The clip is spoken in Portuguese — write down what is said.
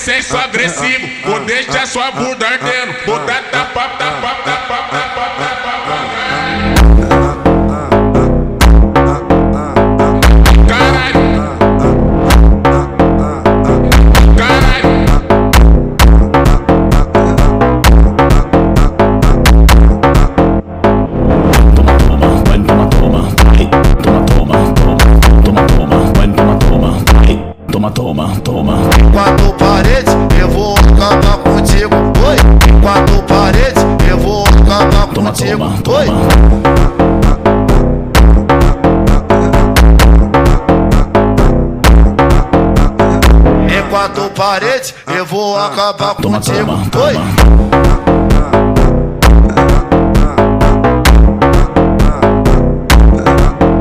senso agressivo, vou deixar sua bunda ardendo, vou dar tapa, tapa, tapa, tapa, tapa. Caralho, caralho. Toma. Quatro paredes, eu vou acabar contigo. Oi. Quatro paredes, eu vou acabar contigo. Oi. Em quatro paredes, eu vou acabar contigo. Oi.